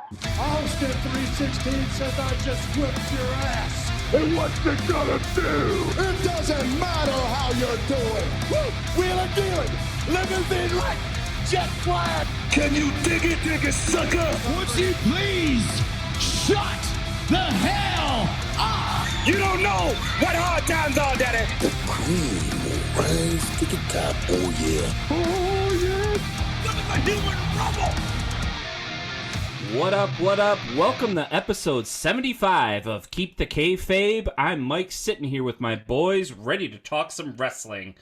Austin 316 says I just whipped your ass. And what's it gonna do? It doesn't matter how you're doing. Woo! Wheeling dealing. Limousine right. Jet flying. Can you dig it, sucker? Would you please shut the hell up? You don't know what hard times are, Daddy. The cream will rise to the top, oh yeah. Oh, yeah. Look at the human rubble. What up, what up? Welcome to episode 75 of Keep the Kayfabe. I'm Mike, sitting here with my boys, ready to talk some wrestling.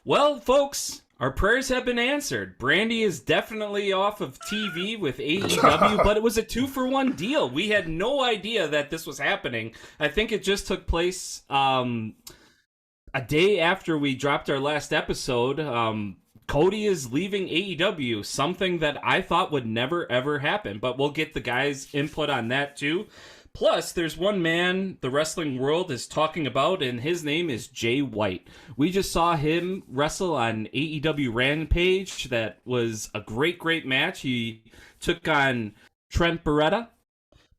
Well, folks, our prayers have been answered. Brandi is definitely off of TV with AEW, but it was a 2-for-1 deal. We had no idea that this was happening. I think it just took place a day after we dropped our last episode. Cody is leaving AEW, something that I thought would never, ever happen. But we'll get the guys' input on that, too. Plus, there's one man the wrestling world is talking about, and his name is Jay White. We just saw him wrestle on AEW Rampage. That was a great, great match. He took on Trent Beretta.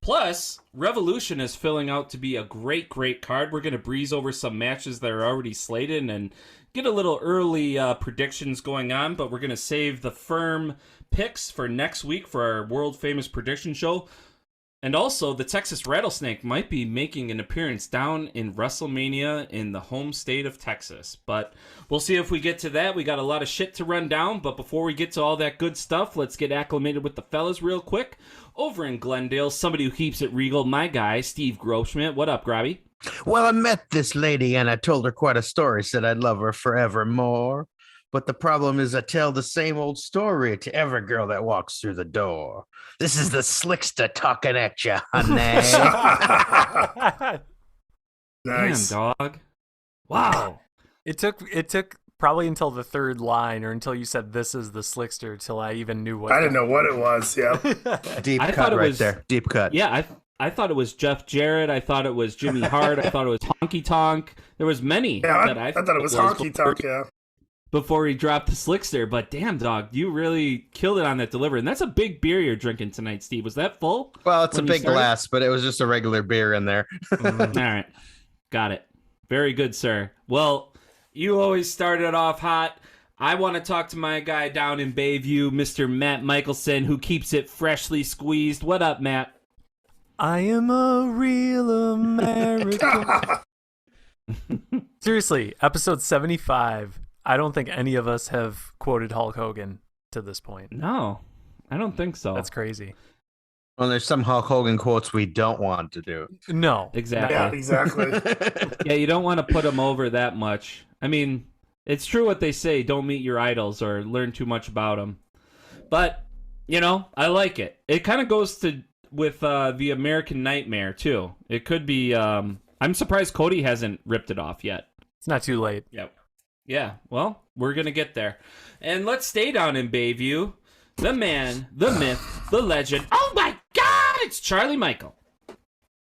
Plus, Revolution is filling out to be a great, great card. We're going to breeze over some matches that are already slated and get a little early predictions going on, but we're going to save the firm picks for next week for our world-famous prediction show. And also, the Texas Rattlesnake might be making an appearance down in Wrestlemania in the home state of Texas. But we'll see if we get to that. We got a lot of shit to run down, but before we get to all that good stuff, let's get acclimated with the fellas real quick. Over in Glendale, somebody who keeps it regal, my guy, Steve Groschmidt. What up, Grabby? Well, I met this lady and I told her quite a story, said I'd love her forevermore. But the problem is I tell the same old story to every girl that walks through the door. This is the slickster talking at you, honey. Nice. Damn, dog. Wow. It took probably until the third line or until you said this is the slickster till I even knew what I didn't know what it was. Yeah. Deep I cut thought it right was- there. Deep cut. Yeah, I thought it was Jeff Jarrett. I thought it was Jimmy Hart. I thought it was Honky Tonk. There was many Yeah, that I thought it was Honky Tonk. Yeah. before he dropped the slickster. But damn, dog, you really killed it on that delivery. And that's a big beer you're drinking tonight, Steve. Was that full? Well, it's a when you big started? glass, but it was just a regular beer in there. All right. Got it. Very good, sir. Well, you always started off hot. I want to talk to my guy down in Bayview, Mr. Matt Michelson, who keeps it freshly squeezed. What up, Matt? I am a real American. Seriously, episode 75. I don't think any of us have quoted Hulk Hogan to this point. No, I don't think so. That's crazy. Well, there's some Hulk Hogan quotes we don't want to do. No. Exactly. Yeah, exactly. Yeah, you don't want to put them over that much. I mean, it's true what they say, don't meet your idols or learn too much about them. But, you know, I like it. It kind of goes with the American Nightmare, too. It could be, I'm surprised Cody hasn't ripped it off yet. It's not too late. Yep. Yeah, well, we're going to get there. And let's stay down in Bayview. The man, the myth, the legend. Oh my God, it's Charlie Michael.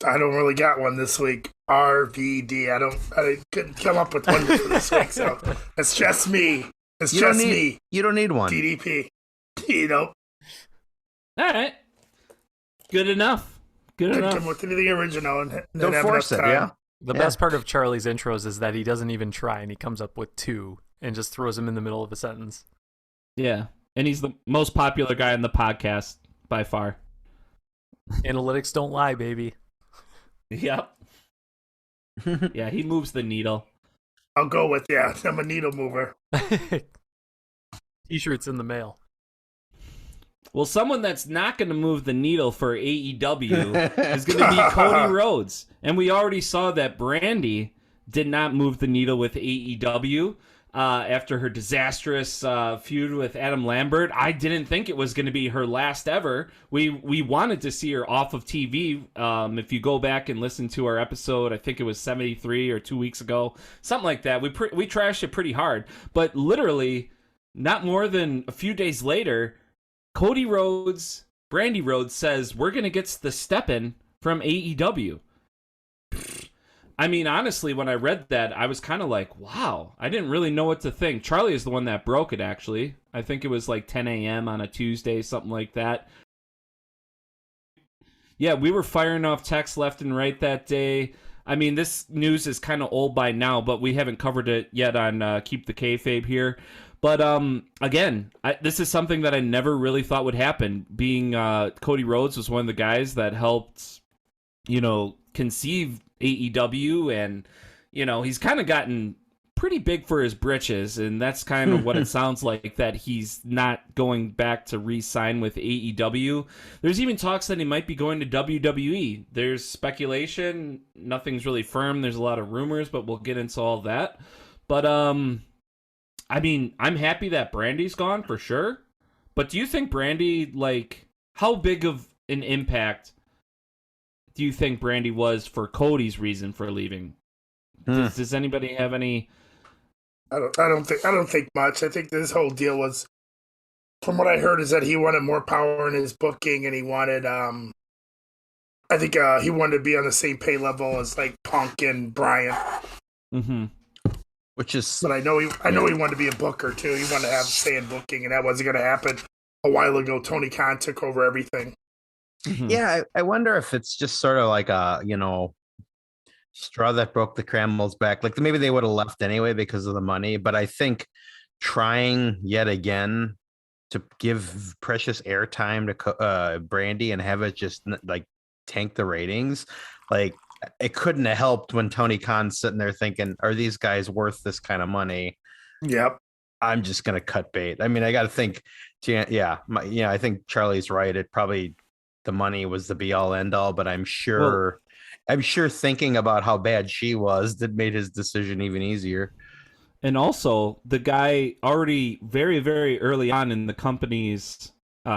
I don't really got one this week. RVD. I couldn't come up with one for this week, so it's just me. It's You don't just need- me. You don't need one. DDP. You know, All right. Good enough. Good couldn't enough. come with anything original and Don't have force it, enough time. yeah? The best part of Charlie's intros is that he doesn't even try and he comes up with two and just throws them in the middle of a sentence. Yeah, and he's the most popular guy on the podcast by far. Analytics don't lie, baby. Yep. Yeah, he moves the needle. I'll go with, yeah, I'm a needle mover. T-shirts in the mail. Well, someone that's not going to move the needle for AEW is going to be Cody Rhodes. And we already saw that Brandi did not move the needle with AEW after her disastrous feud with Adam Lambert. I didn't think it was going to be her last ever. We wanted to see her off of TV. If you go back and listen to our episode, I think it was 73 or 2 weeks ago, something like that. We trashed it pretty hard. But literally, not more than a few days later, Cody Rhodes, Brandi Rhodes says, we're going to get the step-in from AEW. I mean, honestly, when I read that, I was kind of like, wow, I didn't really know what to think. Charlie is the one that broke it, actually. I think it was like 10 a.m. on a Tuesday, something like that. Yeah, we were firing off texts left and right that day. I mean, this news is kind of old by now, but we haven't covered it yet on Keep the Kayfabe here. But again, this is something that I never really thought would happen. Being Cody Rhodes was one of the guys that helped, conceive AEW, and he's kind of gotten pretty big for his britches, and that's kind of what it sounds like, that he's not going back to re-sign with AEW. There's even talks that he might be going to WWE. There's speculation, nothing's really firm. There's a lot of rumors, but we'll get into all that. But I mean, I'm happy that Brandi's gone for sure. But do you think Brandi, how big of an impact do you think Brandi was for Cody's reason for leaving? Does anybody have any? I don't think much. I think this whole deal was, from what I heard, is that he wanted more power in his booking, and he wanted, I think he wanted to be on the same pay level as Punk and Bryan. Mm-hmm. Which is, but I know he wanted to be a booker too. He wanted to have say in booking, and that wasn't going to happen a while ago. Tony Khan took over everything. Mm-hmm. Yeah, I wonder if it's just sort of like a straw that broke the camel's back. Maybe they would have left anyway because of the money, but I think trying yet again to give precious airtime to Brandi and have it just tank the ratings, it couldn't have helped when Tony Khan's sitting there thinking, are these guys worth this kind of money? Yep. I'm just going to cut bait. I mean, I got to think, I think Charlie's right. It probably, the money was the be all end all, but I'm sure thinking about how bad she was that made his decision even easier. And also, the guy already very, very early on in the company's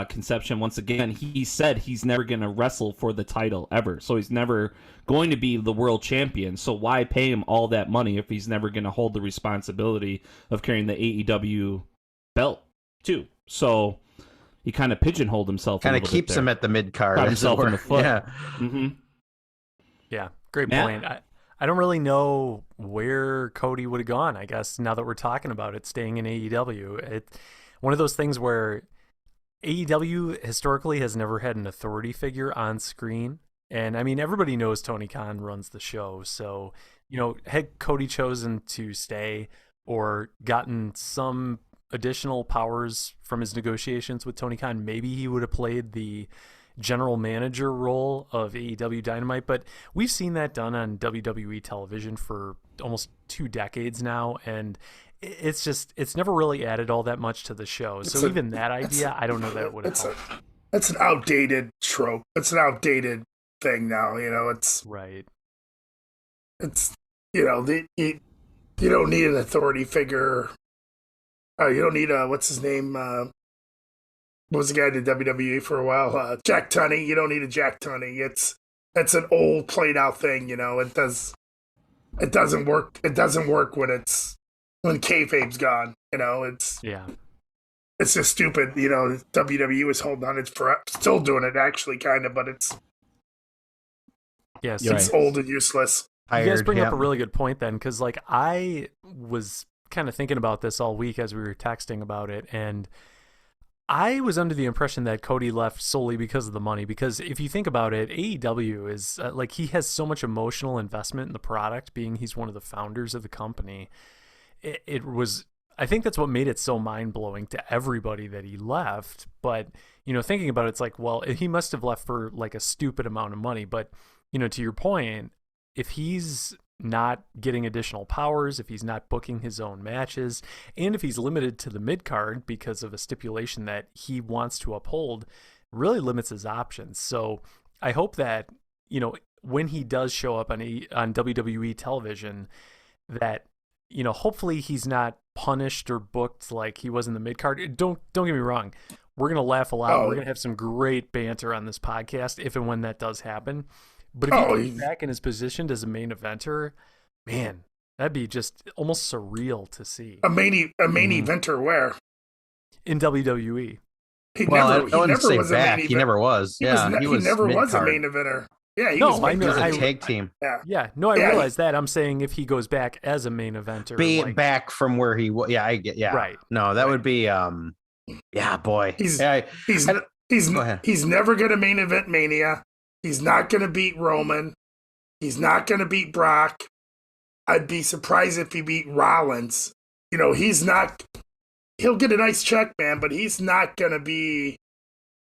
conception, once again, he said he's never going to wrestle for the title ever. So he's never going to be the world champion. So why pay him all that money if he's never going to hold the responsibility of carrying the AEW belt too? So he kind of pigeonholed himself. Kind of keeps him at the mid card. Got himself in the foot. Yeah. Mm-hmm. Yeah, great point. I don't really know where Cody would have gone, I guess, now that we're talking about it, staying in AEW. One of those things where AEW historically has never had an authority figure on screen. And I mean, everybody knows Tony Khan runs the show. So, had Cody chosen to stay or gotten some additional powers from his negotiations with Tony Khan, maybe he would have played the general manager role of AEW Dynamite. But we've seen that done on WWE television for almost 2 decades now, and it's never really added all that much to the show. So even that idea, I don't know that it would have helped. It's an outdated trope. It's an outdated thing now. It's right. It's you don't need an authority figure. You don't need what's his name? What was the guy who did WWE for a while? Jack Tunney. You don't need a Jack Tunney. It's an old played out thing. It doesn't work. It doesn't work when kayfabe's gone. It's just stupid. WWE is holding on. It's still doing it actually, kind of, but it's old and useless. You guys bring up a really good point then, because I was kind of thinking about this all week as we were texting about it, and I was under the impression that Cody left solely because of the money, because if you think about it, AEW is he has so much emotional investment in the product, being he's one of the founders of the company. It was, I think that's what made it so mind-blowing to everybody that he left. But, thinking about it, it's well, he must have left for a stupid amount of money. But, to your point, if he's not getting additional powers, if he's not booking his own matches, and if he's limited to the mid-card because of a stipulation that he wants to uphold, really limits his options. So I hope that, when he does show up on WWE television, that, hopefully he's not punished or booked like he was in the mid-card. Don't get me wrong. We're going to laugh a lot. We're going to have some great banter on this podcast if and when that does happen. But if he goes back in his position as a main eventer, man, that'd be just almost surreal to see. A main eventer where? In WWE. He never was back. He never was. He never was a main eventer. Yeah, he was a tag team. Yeah. No, I realize that. I'm saying if he goes back as a main eventer. Back from where he was. Yeah, I get. Yeah. Right. No, that would be. Yeah, boy. He's never going to main event Mania. He's not going to beat Roman. He's not going to beat Brock. I'd be surprised if he beat Rollins. You know, he's not. He'll get a nice check, man, but he's not going to be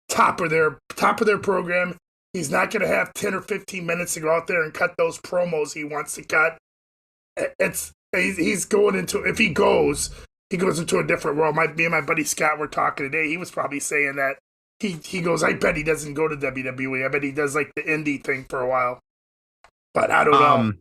top of their program. He's not going to have 10 or 15 minutes to go out there and cut those promos he wants to cut. He's going into, if he goes into a different world. Me and my buddy Scott were talking today. He was probably saying that he goes, I bet he doesn't go to WWE. I bet he does like the indie thing for a while. But I don't know.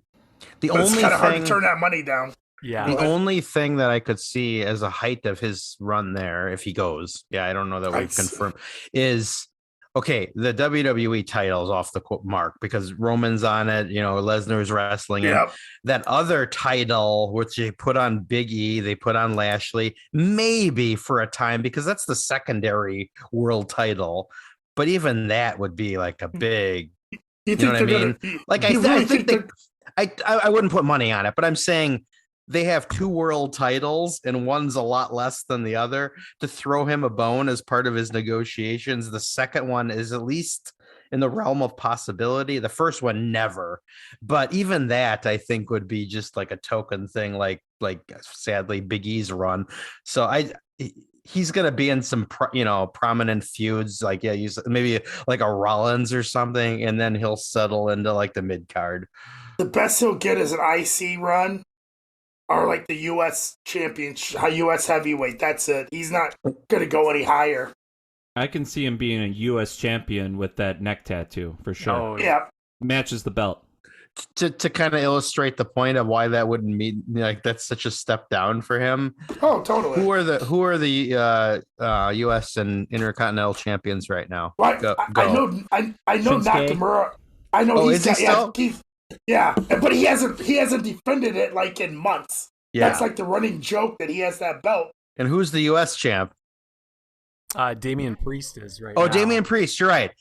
It's kind of hard to turn that money down. Yeah. The only thing that I could see as a height of his run there, if he goes, I don't know that we've confirmed, is okay. The WWE title is off the mark because Roman's on it. You know, Lesnar's wrestling it. That other title, which they put on Big E, they put on Lashley, maybe for a time because that's the secondary world title. But even that would be like a big. You know what I mean? I wouldn't put money on it, but I'm saying they have two world titles and one's a lot less than the other. To throw him a bone as part of his negotiations, the second one is at least in the realm of possibility. The first one, never. But even that, I think, would be just like a token thing, like sadly Big E's run. So he's going to be in some, prominent feuds, like, maybe like a Rollins or something, and then he'll settle into like the mid card. The best he'll get is an IC run or like the U.S. championship, U.S. heavyweight. That's it. He's not going to go any higher. I can see him being a U.S. champion with that neck tattoo for sure. Oh, yeah. Matches the belt. To kind of illustrate the point of why that wouldn't mean like that's such a step down for him. Oh, totally. Who are the U.S. and Intercontinental champions right now? Right. Go. I know Nakamura. I know he's is he still? Yeah, but he hasn't defended it like in months. Yeah, that's like the running joke that he has that belt. And who's the U.S. champ? Damian Priest is right. Oh, now. Damian Priest. You're right.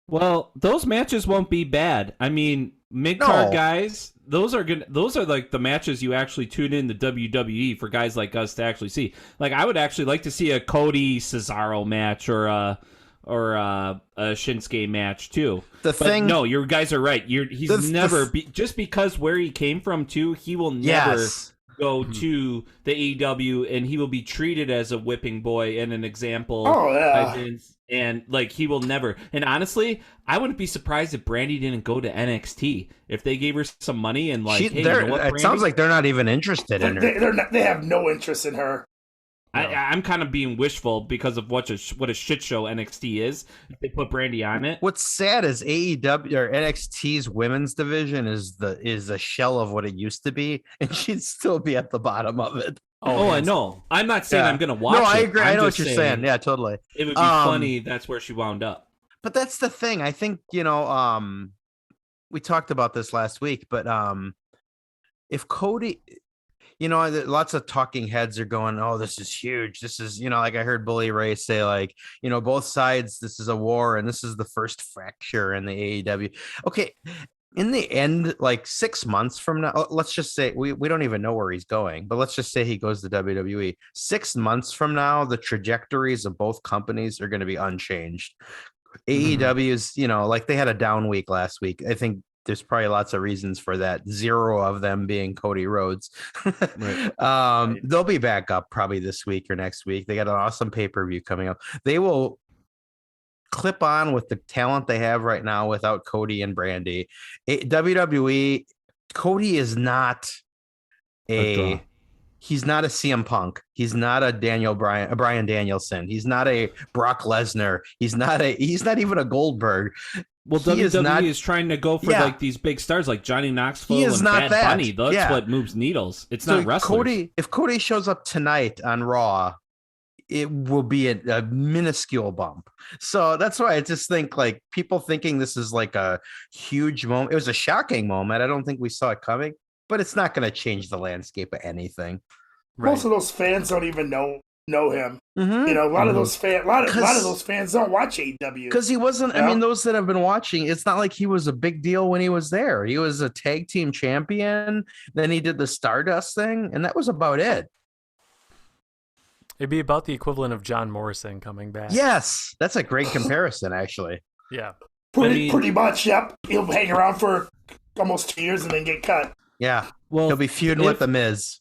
Well, those matches won't be bad. I mean, mid-card guys, those are good. Those are like the matches you actually tune in to WWE for guys like us to actually see. Like, I would actually like to see a Cody Cesaro match or a Shinsuke match too. No, your guys are right. He's never just because where he came from too. He will never go to the AEW, and he will be treated as a whipping boy and an example. Oh yeah. And like he will never. And honestly, I wouldn't be surprised if Brandi didn't go to NXT if they gave her some money and like. Hey, you know what, Brandi? It sounds like they're not even interested in her. They have no interest in her. No. I'm kind of being wishful because of what a shit show NXT is. If they put Brandi on it. What's sad is AEW or NXT's women's division is a shell of what it used to be, and she'd still be at the bottom of it. Oh, I know. I'm not saying I'm going to watch it. No, I agree. I know what you're saying. Yeah, totally. It would be funny. That's where she wound up. But that's the thing. I think, we talked about this last week, but if Cody, lots of talking heads are going, oh, this is huge. This is, like I heard Bully Ray say, like, both sides, this is a war and this is the first fracture in the AEW. Okay. In the end, like 6 months from now, let's just say we don't even know where he's going, but let's just say he goes to WWE. 6 months from now, the trajectories of both companies are going to be unchanged. AEW is, like they had a down week last week. I think there's probably lots of reasons for that. 0 of them being Cody Rhodes. Right. They'll be back up probably this week or next week. They got an awesome pay-per-view coming up. They will clip on with the talent they have right now without Cody and Brandi. WWE, Cody is not he's not a CM Punk. He's not a Bryan Danielson. He's not a Brock Lesnar. He's not even a Goldberg. Well, WWE is trying to go for like these big stars like Johnny Knoxville and Bad Bunny. That's what moves needles. It's not wrestlers. If Cody shows up tonight on Raw, it will be a minuscule bump. So that's why I just think like people thinking this is like a huge moment. It was a shocking moment. I don't think we saw it coming, but it's not going to change the landscape of anything. Right. Most of those fans don't even know him. Mm-hmm. A lot of those fans, a lot of those fans don't watch AEW because he wasn't. I mean, those that have been watching, it's not like he was a big deal when he was there. He was a tag team champion. Then he did the Stardust thing, and that was about it. It'd be about the equivalent of John Morrison coming back. Yes, that's a great comparison, actually. Yeah. Pretty much, yep. He'll hang around for almost 2 years and then get cut. Yeah. Well, He'll be feuding with The Miz.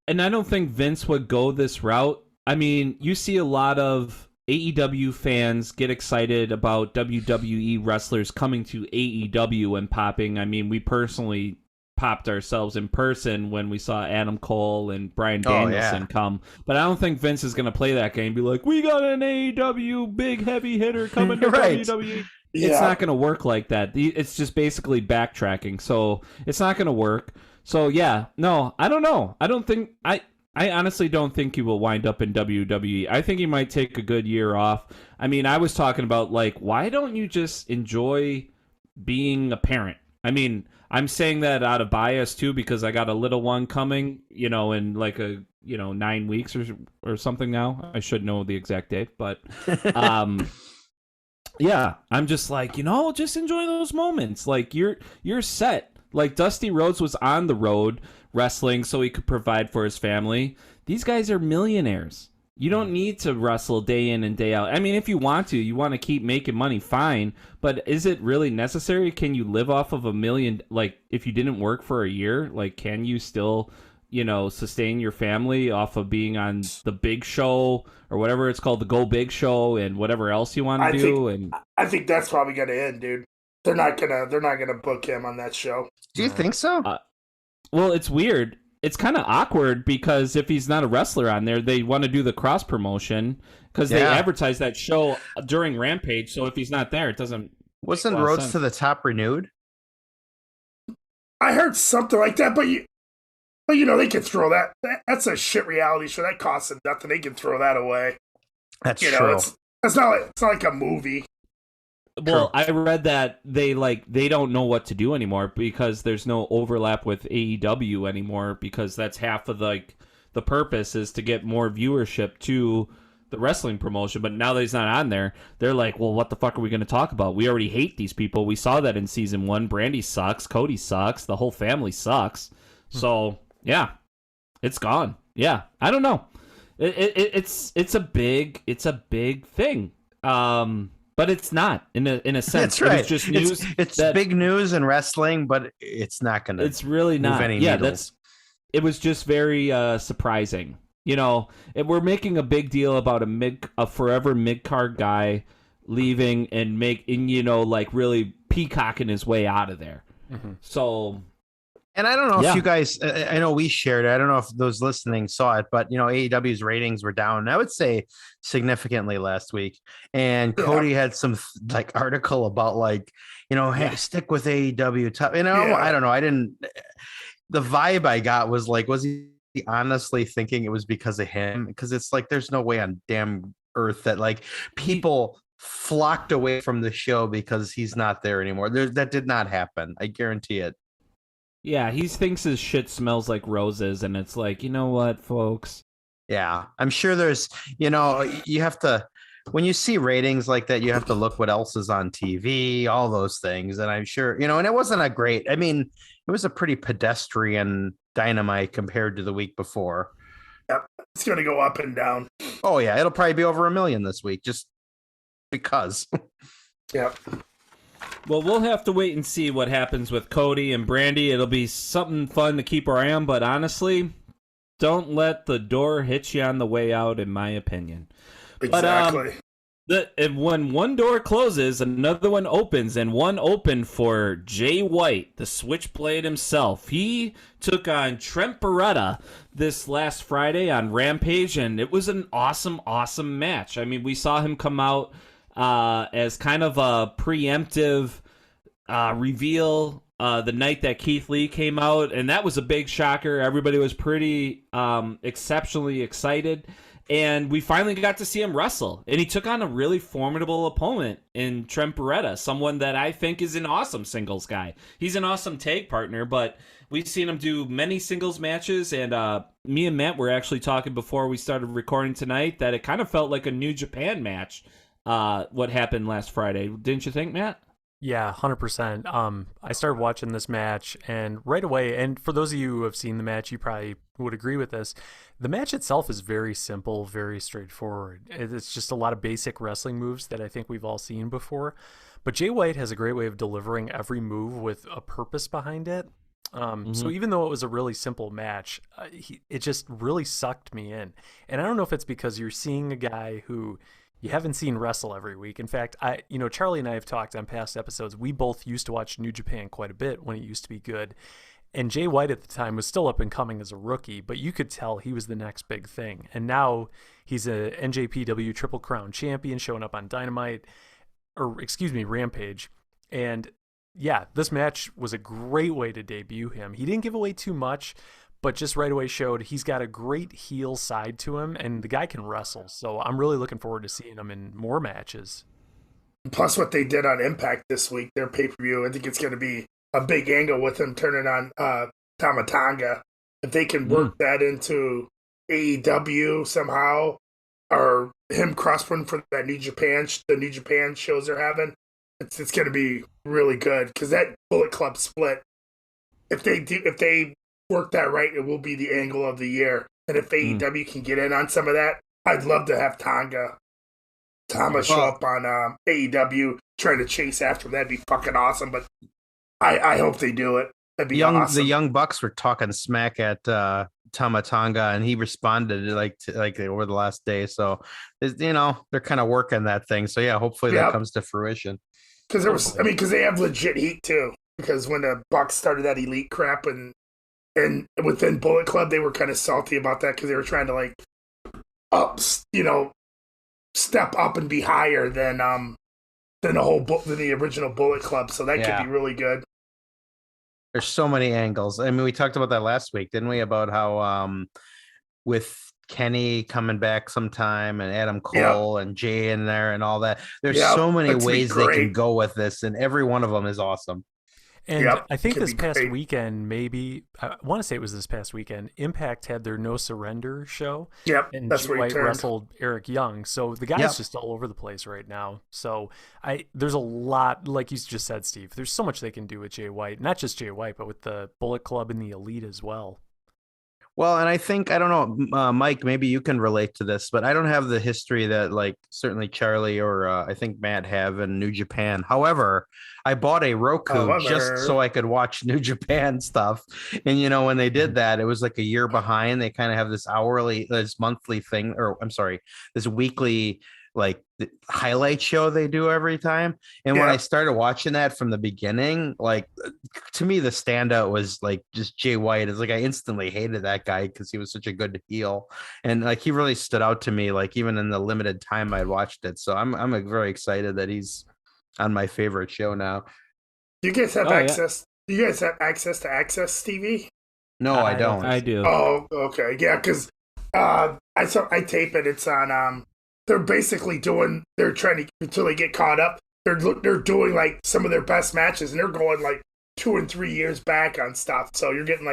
And I don't think Vince would go this route. I mean, you see a lot of AEW fans get excited about WWE wrestlers coming to AEW and popping. I mean, we personally popped ourselves in person when we saw Adam Cole and Bryan Danielson come. But I don't think Vince is going to play that game and be like, we got an AEW big heavy hitter coming to WWE. Yeah. It's not going to work like that. It's just basically backtracking. So it's not going to work. So, yeah, no, I don't know. I honestly don't think he will wind up in WWE. I think he might take a good year off. I mean, I was talking about, like, why don't you just enjoy being a parent? I mean, I'm saying that out of bias, too, because I got a little one coming, in like 9 weeks or something now. I should know the exact date, but yeah, I'm just like, just enjoy those moments. Like, you're set. Like, Dusty Rhodes was on the road wrestling so he could provide for his family. These guys are millionaires. You don't need to wrestle day in and day out. I mean, if you want to keep making money, fine. But is it really necessary? Can you live off of $1 million? Like, if you didn't work for a year, like, can you still, sustain your family off of being on the Big Show or whatever it's called, the Go Big Show, and whatever else you want to do? I think that's probably gonna end, dude. They're not gonna book him on that show. Do you think so? Well, it's weird. It's kind of awkward because if he's not a wrestler on there, they want to do the cross promotion because they advertise that show during Rampage. So if he's not there, it doesn't. Wasn't Rhodes to the Top renewed? I heard something like that, but they can throw that. That's a shit reality show. That costs them nothing. They can throw that away. That's true. It's not like a movie. Well, I read that they don't know what to do anymore because there's no overlap with AEW anymore because that's half of the purpose is to get more viewership to the wrestling promotion. But now that he's not on there, they're like, well, what the fuck are we going to talk about? We already hate these people. We saw that in season 1. Brandi sucks. Cody sucks. The whole family sucks. So yeah, it's gone. Yeah, I don't know. It's a big thing. But it's not in a sense. That's right. It's just news. It's big news in wrestling, but it's not going to. It's really not. Any yeah, needles. It was just very surprising. We're making a big deal about a forever mid-card guy leaving and really peacocking his way out of there. Mm-hmm. So. And I don't know if you guys, I know we shared it. I don't know if those listening saw it, but, AEW's ratings were down, I would say, significantly last week. And Cody had some, article about, hey, stick with AEW. I don't know. The vibe I got was, was he honestly thinking it was because of him? Because it's there's no way on damn earth that, people flocked away from the show because he's not there anymore. That did not happen. I guarantee it. Yeah, he thinks his shit smells like roses, and it's like, you know what, folks? Yeah, I'm sure there's, you have to, when you see ratings like that, you have to look what else is on TV, all those things. And I'm sure, and it wasn't it was a pretty pedestrian Dynamite compared to the week before. Yep, it's going to go up and down. Oh, yeah, it'll probably be over 1 million this week, just because. Yep. Well, we'll have to wait and see what happens with Cody and Brandi. It'll be something fun to keep our eye on, but honestly, don't let the door hit you on the way out, in my opinion. Exactly. But when one door closes, another one opens, and one opened for Jay White, the switchblade himself. He took on Trent Beretta this last Friday on Rampage, and it was an awesome, awesome match. I mean, we saw him come out as kind of a preemptive reveal the night that Keith Lee came out, and that was a big shocker. Everybody was pretty exceptionally excited, and we finally got to see him wrestle, and he took on a really formidable opponent in Trent Beretta, someone that I think is an awesome singles guy. He's an awesome tag partner, but we've seen him do many singles matches, and me and Matt were actually talking before we started recording tonight that it kind of felt like a New Japan match. What happened last Friday? Didn't you think, Matt? Yeah, 100%. I started watching this match, and right away, and for those of you who have seen the match, you probably would agree with this. The match itself is very simple, very straightforward. It's just a lot of basic wrestling moves that I think we've all seen before. But Jay White has a great way of delivering every move with a purpose behind it. So even though it was a really simple match, it just really sucked me in. And I don't know if it's because you're seeing a guy who you haven't seen wrestle every week. In fact, Charlie and I have talked on past episodes. We both used to watch New Japan quite a bit when it used to be good. And Jay White at the time was still up and coming as a rookie, but you could tell he was the next big thing. And now he's a NJPW Triple Crown champion showing up on Rampage. And yeah, this match was a great way to debut him. He didn't give away too much, but just right away showed he's got a great heel side to him, and the guy can wrestle. So I'm really looking forward to seeing him in more matches. Plus what they did on Impact this week, their pay-per-view, I think it's going to be a big angle with him turning on Tama Tonga. If they can work that into AEW somehow, or him cross-promoting for that the New Japan shows they're having, it's going to be really good, because that Bullet Club split, if they work that right, it will be the angle of the year. And if AEW can get in on some of that, I'd love to have Tama show up on AEW trying to chase after him. That'd be fucking awesome. But I hope they do it. That'd be awesome. The Young Bucks were talking smack at Tama Tonga, and he responded like over the last day. So they're kind of working that thing. So yeah, hopefully that comes to fruition. Because they have legit heat too. Because when the Bucks started that elite crap and within Bullet Club, they were kind of salty about that because they were trying to step up and be higher than the original Bullet Club. So that could be really good. There's so many angles. I mean, we talked about that last week, didn't we? About how with Kenny coming back sometime and Adam Cole and Jay in there and all that. There's so many ways they can go with this, and every one of them is awesome. And I think this past weekend, I want to say it was this past weekend, Impact had their No Surrender show. Yep, and that's Jay where he White wrestled Eric Young. So the guy's just all over the place right now. So there's a lot, like you just said, Steve, there's so much they can do with Jay White. Not just Jay White, but with the Bullet Club and the Elite as well. Well, and I don't know, Mike, maybe you can relate to this, but I don't have the history that certainly Charlie or I think Matt have in New Japan. However, I bought a Roku just so I could watch New Japan stuff. And, when they did that, it was like a year behind. They kind of have this monthly thing, or I'm sorry, this weekly the highlight show they do every time. And when I started watching that from the beginning, to me, the standout was just Jay White. It's I instantly hated that guy because he was such a good heel. And he really stood out to me, even in the limited time I watched it. So I'm very excited that he's on my favorite show now. Do you guys have access? Do you guys have access to Access TV? No, I don't. I do. Oh, okay. Yeah, because I tape it. It's on they're basically they're trying to, until they get caught up, they're doing some of their best matches, and they're going 2 and 3 years back on stuff. So you're getting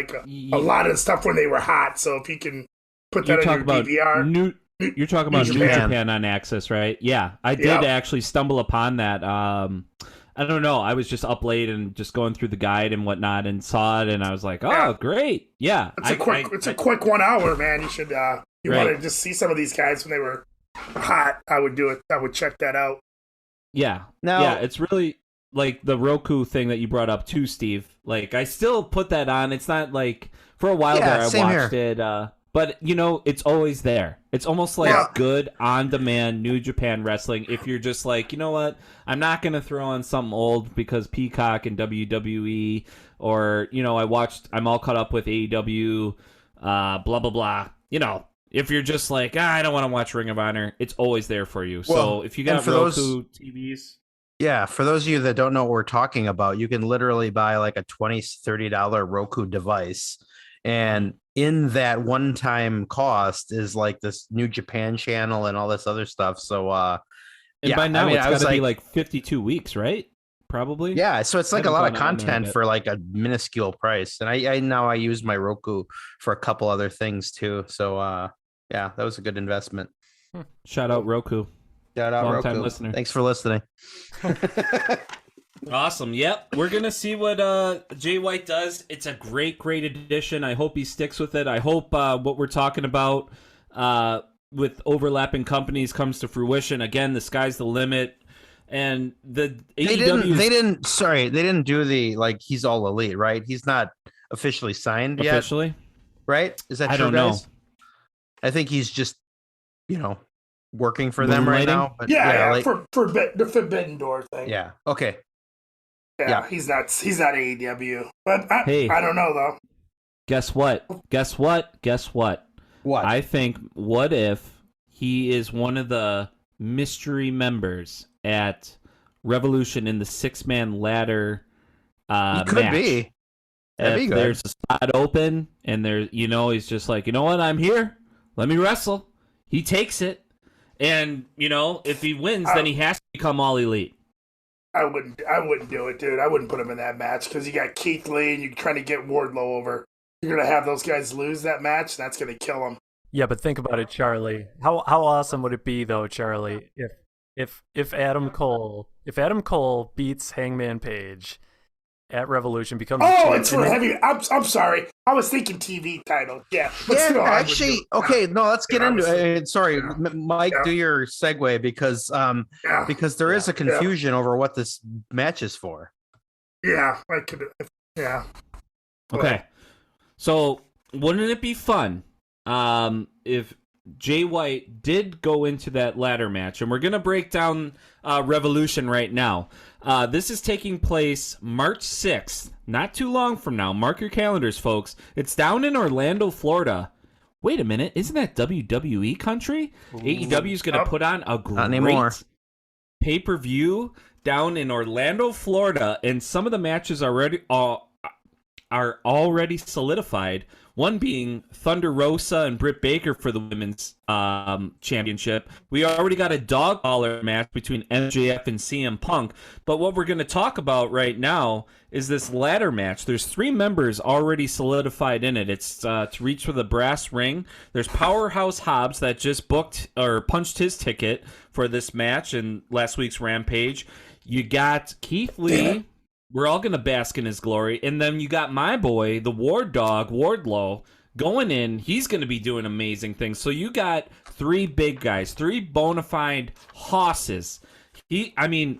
a lot of stuff when they were hot. So if you can put that on your DVR. You're talking about New Japan on Access, right? Yeah, I did actually stumble upon that. I don't know. I was just up late and just going through the guide and whatnot and saw it, and I was like, "Oh, great! Yeah." It's a quick 1 hour, man. You should want to just see some of these guys when they were hot. I would do it. I would check that out. Yeah. It's really the Roku thing that you brought up too, Steve. I still put that on. It's not for a while there I watched it, but it's always there. It's almost good on-demand New Japan wrestling. If you're just you know what, I'm not gonna throw on something old because Peacock and WWE, or I'm all caught up with AEW, blah blah blah. If you're just I don't want to watch Ring of Honor, it's always there for you. So if you got Roku TVs. Yeah, for those of you that don't know what we're talking about, you can literally buy a $20, $30 Roku device. And in that one-time cost is this New Japan channel and all this other stuff. So, by now it's got to be 52 weeks, right? Probably. Yeah, so it's a lot of content for a minuscule price. And I use my Roku for a couple other things too. So, that was a good investment. Shout out Roku. Shout out Long-time Roku. listener. Thanks for listening. Awesome. Yep. We're going to see what Jay White does. It's a great addition. I hope he sticks with it. I hope what we're talking about with overlapping companies comes to fruition. Again, the sky's the limit. And the AEW they didn't do the, like, he's all elite, right? He's not officially signed yet. Officially? Right? Is that true, I don't guys? know. I think he's just, working for them right now. But for the Forbidden Door thing. Yeah. Okay. Yeah, he's not AEW. But I don't know, though. Guess what? What? I think, what if he is one of the mystery members at Revolution in the 6-man ladder he could match? be. That'd be good. There's a spot open, and he's just like, you know what? I'm here. Let me wrestle. He takes it. And, if he wins, then he has to become all elite. I wouldn't do it, dude. I wouldn't put him in that match because you got Keith Lee and you're trying to get Wardlow over. You're gonna have those guys lose that match. That's gonna kill them. Yeah, but think about it, Charlie. How awesome would it be though, Charlie, if Adam Cole beats Hangman Page at Revolution, becomes it's for heavy. I'm sorry. I was thinking TV title. Yeah. But still, actually, okay. No, let's get into it. Sorry, Mike, do your segue because there is a confusion over what this match is for. Yeah, I could. Yeah. Okay. So, wouldn't it be fun if Jay White did go into that ladder match? And we're going to break down Revolution right now. This is taking place March 6th, not too long from now. Mark your calendars, folks. It's down in Orlando, Florida. Wait a minute. Isn't that WWE country? AEW is going to put on a great pay-per-view down in Orlando, Florida. And some of the matches are already solidified. One being Thunder Rosa and Britt Baker for the women's championship. We already got a dog collar match between MJF and CM Punk. But what we're going to talk about right now is this ladder match. There's 3 members already solidified in it. It's to reach for the brass ring. There's Powerhouse Hobbs that just booked or punched his ticket for this match in last week's Rampage. You got Keith Lee. We're all going to bask in his glory. And then you got my boy, the Ward Dog, Wardlow, going in. He's going to be doing amazing things. So you got 3 big guys, 3 bona fide hosses. We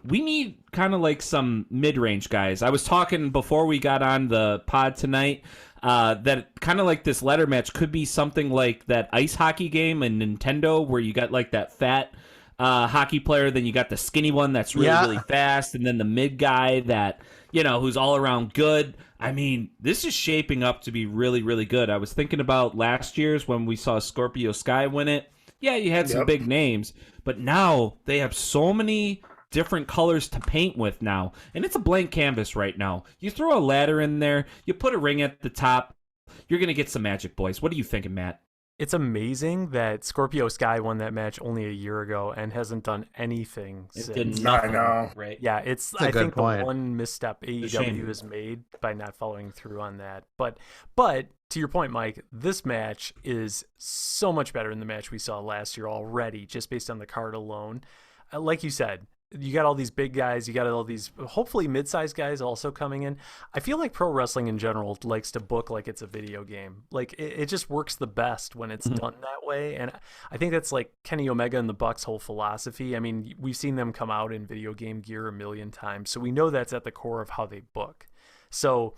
need kind of like some mid-range guys. I was talking before we got on the pod tonight that kind of like this ladder match could be something like that ice hockey game in Nintendo where you got like that fat hockey player, then you got the skinny one that's really fast, and then the mid guy that, who's all around good. I mean, this is shaping up to be really, really good. I was thinking about last year's when we saw Scorpio Sky win it. Yeah, you had some big names, but now they have so many different colors to paint with now, and it's a blank canvas right now. You throw a ladder in there, you put a ring at the top, you're going to get some magic, boys. What are you thinking, Matt? It's amazing that Scorpio Sky won that match only a year ago and hasn't done anything since. Did nothing, I know. right? Yeah, I think the one misstep Shame. AEW has made by not following through on that. But to your point, Mike, this match is so much better than the match we saw last year already, just based on the card alone. Like you said, you got all these big guys, you got all these hopefully mid-sized guys also coming in. I feel like pro wrestling in general likes to book like it's a video game. Like it just works the best when it's done that way. And I think that's like Kenny Omega and the Bucks' whole philosophy. I mean, we've seen them come out in video game gear a million times, so we know that's at the core of how they book. So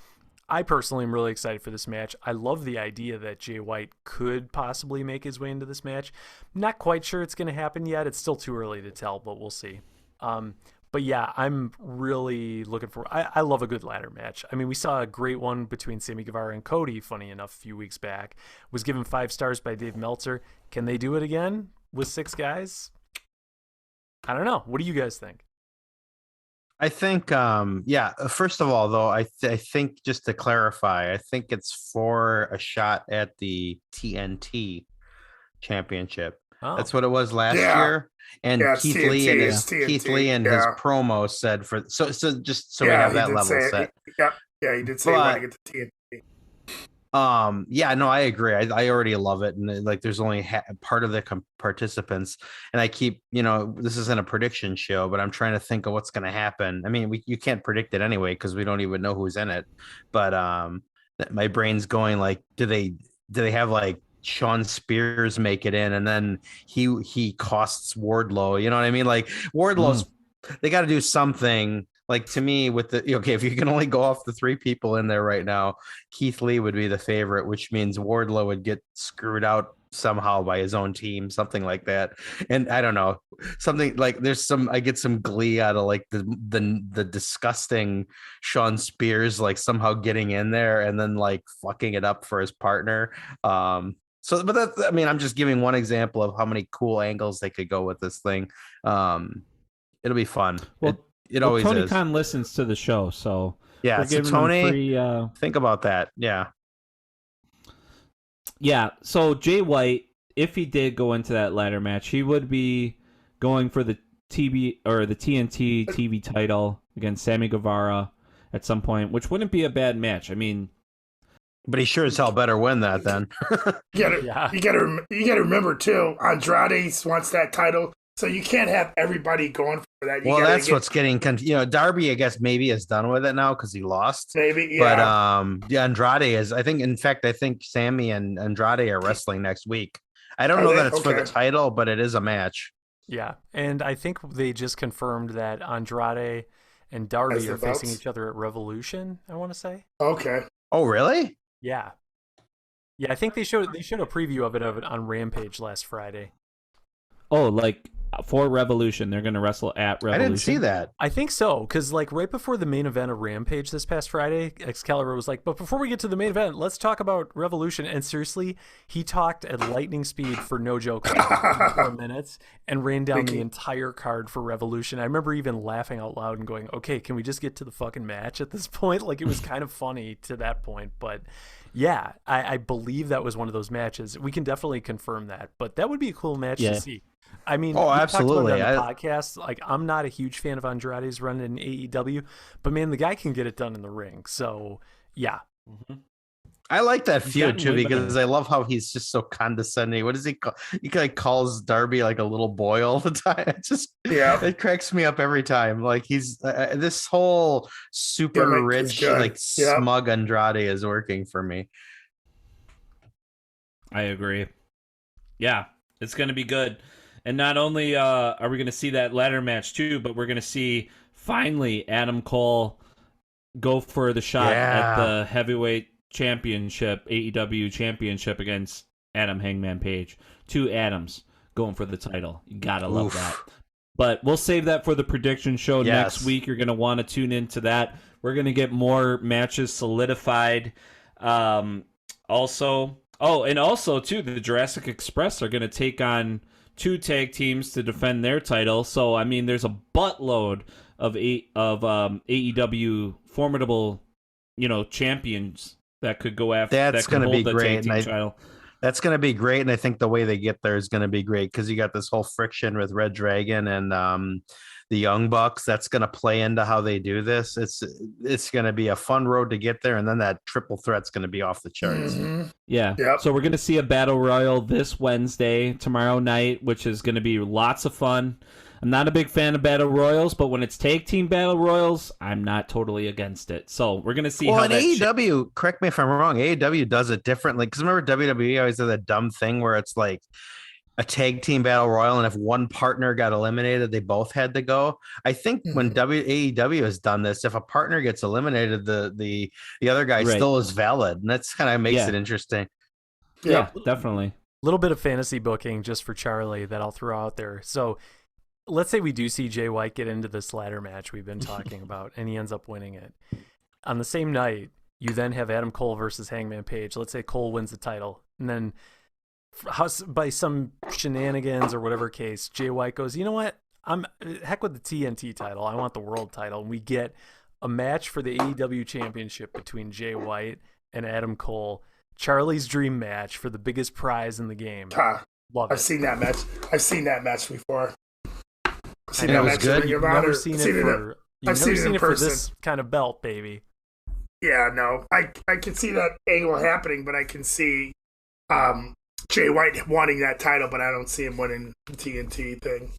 I personally am really excited for this match. I love the idea that Jay White could possibly make his way into this match. Not quite sure it's going to happen yet. It's still too early to tell, but we'll see. But yeah, I'm really looking for. I love a good ladder match. I mean, we saw a great one between Sammy Guevara and Cody, funny enough, a few weeks back. Was given 5 stars by Dave Meltzer. Can they do it again with 6 guys? I don't know. What do you guys think? I think, first of all, though, I think just to clarify, I think it's for a shot at the TNT championship. Oh. That's what it was last year. And Keith Lee and his promo said for so just so we have that level set. Yeah, he did say he wanted to get to TNT. Yeah, no, I agree. I already love it, and like, there's only part of the participants, and I keep, this isn't a prediction show, but I'm trying to think of what's going to happen. I mean, you can't predict it anyway because we don't even know who's in it. But my brain's going like, do they have like Sean Spears make it in, and then he costs Wardlow? You know what I mean? Like Wardlow's, they got to do something. Like, to me, with the, okay, if you can only go off the 3 people in there right now, Keith Lee would be the favorite, which means Wardlow would get screwed out somehow by his own team, something like that. And I don't know, something like, I get some glee out of like the disgusting Sean Spears, like somehow getting in there and then like fucking it up for his partner. But that's, I mean, I'm just giving one example of how many cool angles they could go with this thing. It'll be fun. Well, it always Tony is. Khan listens to the show, so yeah. we're So giving Tony, him free, think about that. Yeah. Yeah. So Jay White, if he did go into that ladder match, he would be going for the TNT TV title against Sammy Guevara at some point, which wouldn't be a bad match. I mean, but he sure as hell better win that then. You gotta remember too, Andrade wants that title, so you can't have everybody going for that. That's what's getting Darby, I guess, maybe is done with it now because he lost. Maybe, yeah. But Andrade is. I think Sammy and Andrade are wrestling next week. I don't know that it's for the title, but it is a match. Yeah, and I think they just confirmed that Andrade and Darby are facing each other at Revolution, I want to say. Okay. Oh, really? Yeah. Yeah, I think they showed a preview of it on Rampage last Friday. Oh, like for Revolution, they're going to wrestle at Revolution. I didn't see that. I think so, because like right before the main event of Rampage this past Friday, Excalibur was like, but before we get to the main event, let's talk about Revolution. And seriously, he talked at lightning speed for no joke, like 4 minutes, and ran down the entire card for Revolution. I remember even laughing out loud and going, okay, can we just get to the fucking match at this point? Like, it was kind of funny to that point, but yeah, I believe that was one of those matches. We can definitely confirm that, but that would be a cool match to see. I mean, absolutely. We talked about it on the podcast. Like, I'm not a huge fan of Andrade's run in AEW, but man, the guy can get it done in the ring. So, yeah. Mm-hmm. I like that feud too because I love how he's just so condescending. What does he call? He like calls Darby like a little boy all the time. It cracks me up every time. Like, he's this whole super rich, like smug Andrade is working for me. I agree. Yeah, it's going to be good. And not only are we going to see that ladder match too, but we're going to see finally Adam Cole go for the shot at the heavyweight championship, AEW championship, against Adam Hangman Page. 2 Adams going for the title. You got to love that. But we'll save that for the prediction show next week. You're going to want to tune into that. We're going to get more matches solidified. Also, too, the Jurassic Express are going to take on 2 tag teams to defend their title. So, I mean, there's a buttload of AEW formidable, champions that could go after. That's going to be great. That's going to be great, and I think the way they get there is going to be great because you got this whole friction with Red Dragon and the Young Bucks. That's going to play into how they do this. It's going to be a fun road to get there, and then that triple threat's going to be off the charts. Mm-hmm. Yeah. Yep. So we're going to see a battle royal this Wednesday, tomorrow night, which is going to be lots of fun. I'm not a big fan of battle royals, but when it's tag team battle royals, I'm not totally against it. So we're going to see how that AEW, correct me if I'm wrong, AEW does it differently. Because remember, WWE always did that dumb thing where it's like a tag team battle royal, and if one partner got eliminated, they both had to go. I think when AEW has done this, if a partner gets eliminated, the other guy still is valid, and that's kind of makes it interesting. Yeah, definitely. A little bit of fantasy booking just for Charlie that I'll throw out there. So let's say we do see Jay White get into this ladder match we've been talking about, and he ends up winning it. On the same night, you then have Adam Cole versus Hangman Page. Let's say Cole wins the title, and then by some shenanigans or whatever case, Jay White goes, you know what? Heck with the TNT title. I want the world title. And we get a match for the AEW championship between Jay White and Adam Cole. Charlie's dream match for the biggest prize in the game. Love it. I've seen that match. I've seen that match before. I've seen that match. You've never seen it for this kind of belt, baby. Yeah, no, I can see that angle happening, but I can see Jay White wanting that title, but I don't see him winning the TNT thing.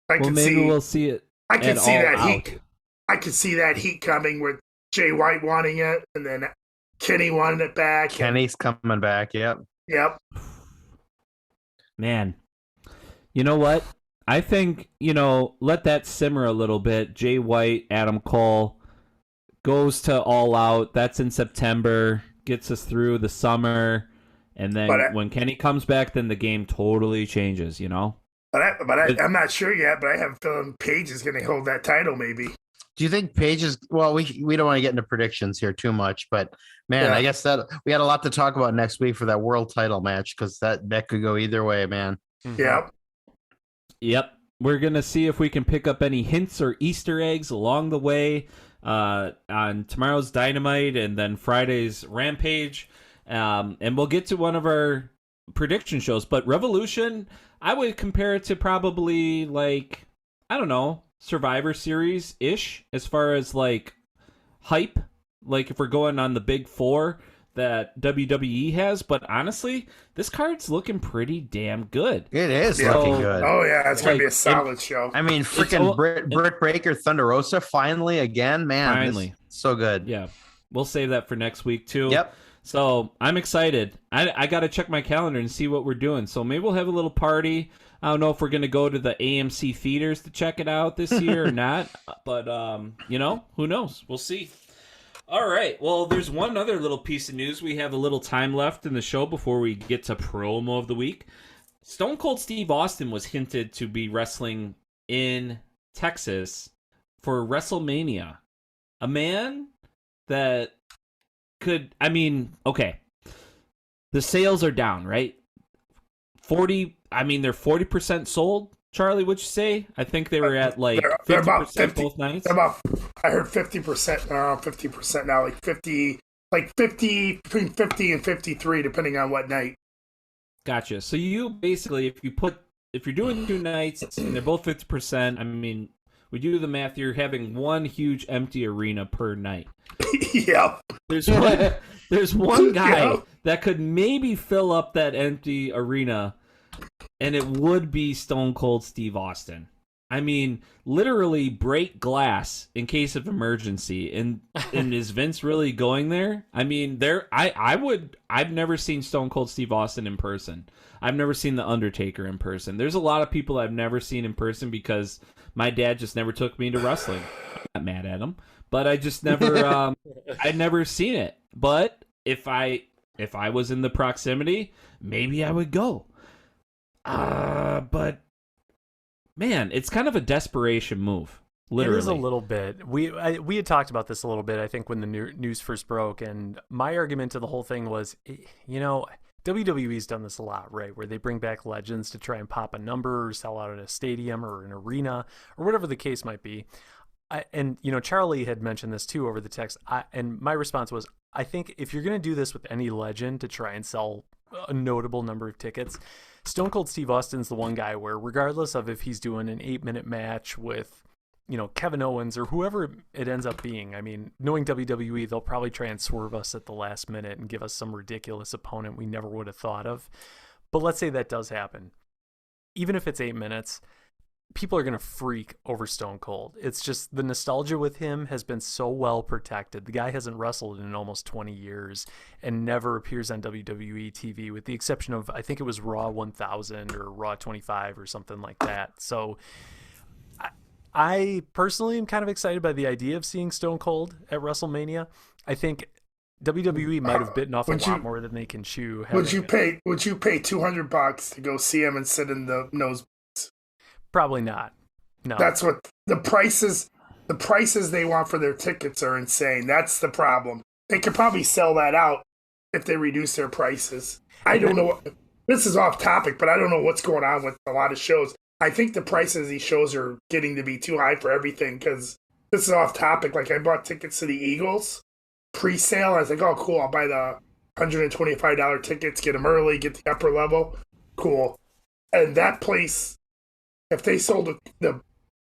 Maybe we'll see it. I can see that out. heat. I can see that heat coming with Jay White wanting it, and then Kenny wanting it back. Kenny's coming back. Yep. Yep. Man, you know what? I think, let that simmer a little bit. Jay White, Adam Cole goes to All Out. That's in September. Gets us through the summer. And then when Kenny comes back, then the game totally changes, But I'm not sure yet, but I have a feeling Paige is going to hold that title maybe. Do you think Paige is, well, we don't want to get into predictions here too much, but man, I guess that we had a lot to talk about next week for that world title match, because that could go either way, man. Yep. Yep. We're going to see if we can pick up any hints or Easter eggs along the way on tomorrow's Dynamite and then Friday's Rampage. And we'll get to one of our prediction shows, but Revolution, I would compare it to probably like, I don't know, Survivor Series ish as far as like hype, like if we're going on the big four that WWE has. But honestly, this card's looking pretty damn good. It is looking good. Oh yeah, it's gonna be a solid show. I mean, freaking Britt Baker, Thunder Rosa, finally again, man. Finally, so good. Yeah, we'll save that for next week too. Yep. So I'm excited. I got to check my calendar and see what we're doing. So maybe we'll have a little party. I don't know if we're going to go to the AMC theaters to check it out this year or not. But, who knows? We'll see. All right. Well, there's one other little piece of news. We have a little time left in the show before we get to promo of the week. Stone Cold Steve Austin was hinted to be wrestling in Texas for WrestleMania. A man that could, okay. The sales are down, right? They're 40% sold. Charlie, what'd you say? I think they were at like 50% both nights. I heard 50%, 50% now, like 50, between 50 and 53, depending on what night. Gotcha. So you basically, if you're doing 2 nights and they're both 50%, we do the math, you're having one huge empty arena per night. Yep. There's one guy that could maybe fill up that empty arena, and it would be Stone Cold Steve Austin. Literally break glass in case of emergency. And is Vince really going there? I've never seen Stone Cold Steve Austin in person. I've never seen The Undertaker in person. There's a lot of people I've never seen in person because my dad just never took me to wrestling. I'm not mad at him, but I just never, I'd never seen it. But if I was in the proximity, maybe I would go. But man, it's kind of a desperation move. Literally. It is a little bit. We had talked about this a little bit, I think, when the news first broke, and my argument to the whole thing was, WWE's done this a lot, right? Where they bring back legends to try and pop a number or sell out at a stadium or an arena or whatever the case might be. Charlie had mentioned this too over the text. And my response was, I think if you're going to do this with any legend to try and sell a notable number of tickets, Stone Cold Steve Austin's the one guy where, regardless of if he's doing an 8-minute match with, Kevin Owens or whoever it ends up being, knowing WWE, they'll probably try and swerve us at the last minute and give us some ridiculous opponent we never would have thought of. But let's say that does happen. Even if it's 8 minutes, people are going to freak over Stone Cold. It's just the nostalgia with him has been so well protected. The guy hasn't wrestled in almost 20 years and never appears on WWE TV, with the exception of, I think it was Raw 1000 or Raw 25 or something like that. So I personally am kind of excited by the idea of seeing Stone Cold at WrestleMania. I think WWE might have bitten off a lot more than they can chew. Would you pay $200 to go see him and sit in the nose? Probably not. No. That's what the prices they want for their tickets are insane. That's the problem. They could probably sell that out if they reduce their prices. I don't know. This is off topic, but I don't know what's going on with a lot of shows. I think the prices of these shows are getting to be too high for everything, because this is off topic. Like, I bought tickets to the Eagles pre-sale. I was like, oh, cool. I'll buy the $125 tickets, get them early, get the upper level. Cool. And that place, if they sold the